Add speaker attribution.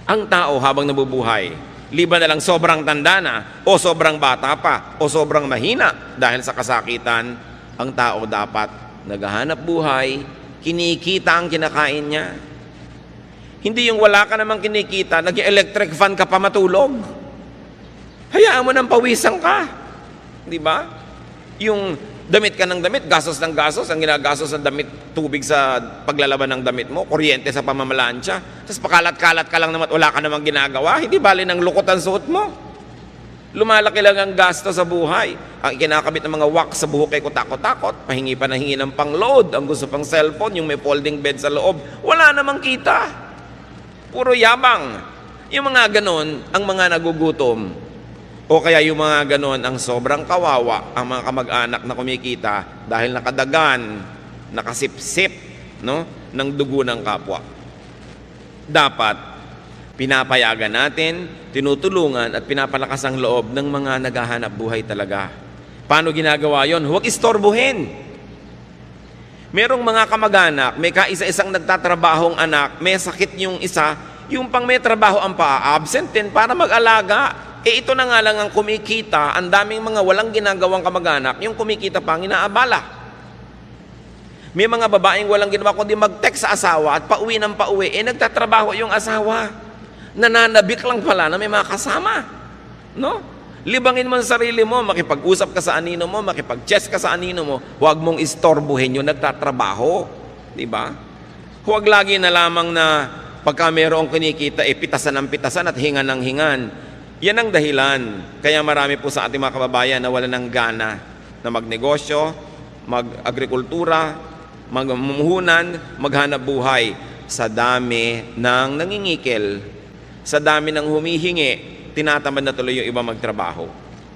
Speaker 1: ang tao habang nabubuhay, liban na lang sobrang tanda na, o sobrang bata pa, o sobrang mahina dahil sa kasakitan, ang tao dapat naghahanap buhay, kinikita ang kinakain niya. Hindi yung wala ka namang kinikita, nag-electric fan ka pa matulog. Hayaan mo nang pawisan ka. Di ba? Yung damit ka ng damit, gastos ng gastos, ang ginagastos ng damit, tubig sa paglalaban ng damit mo, kuryente sa pamamalansya, tapos pakalat-kalat ka lang naman, wala ka namang ginagawa, hindi bali ng lukot ang suot mo. Lumalaki lang ang gasto sa buhay. Ang kinakabit ng mga wax sa buhok ay kutakot-takot, pahingi pa na hingi ng pang-load, ang gusto pang cellphone, yung may folding bed sa loob, wala namang kita. Puro yabang. Yung mga ganon, ang mga nagugutom, o kaya yung mga ganon, ang sobrang kawawa, ang mga kamag-anak na kumikita dahil nakadagan, nakasipsip, no, ng dugo ng kapwa. Dapat, pinapayagan natin, tinutulungan at pinapalakas ang loob ng mga naghahanap buhay talaga. Paano ginagawa yon? Huwag istorbohin. Merong mga kamag-anak, may kaisa-isang nagtatrabahong anak, may sakit yung isa, yung pang may trabaho ang pa-absent din para mag-alaga. Ito na nga lang ang kumikita, ang daming mga walang ginagawang kamag-anak, yung kumikita pang inaabala. May mga babaeng walang ginawa kundi mag-text sa asawa at pauwi ng pauwi, nagtatrabaho yung asawa. Nananabik lang pala na may mga kasama. No? Libangin mo sa sarili mo, makipag-usap ka sa anino mo, makipag-chess ka sa anino mo, huwag mong istorbohin yung nagtatrabaho. Diba? Huwag lagi na lamang na pagka mayroong kinikita, pitasan ng pitasan at hingan ng hingan. Yan ang dahilan. Kaya marami po sa ating mga kababayan na wala ng gana na magnegosyo, mag-agrikultura, magmumuhunan, maghanap buhay sa dami ng nangingikil, sa dami ng humihingi, tinatamad na tuloy yung iba magtrabaho.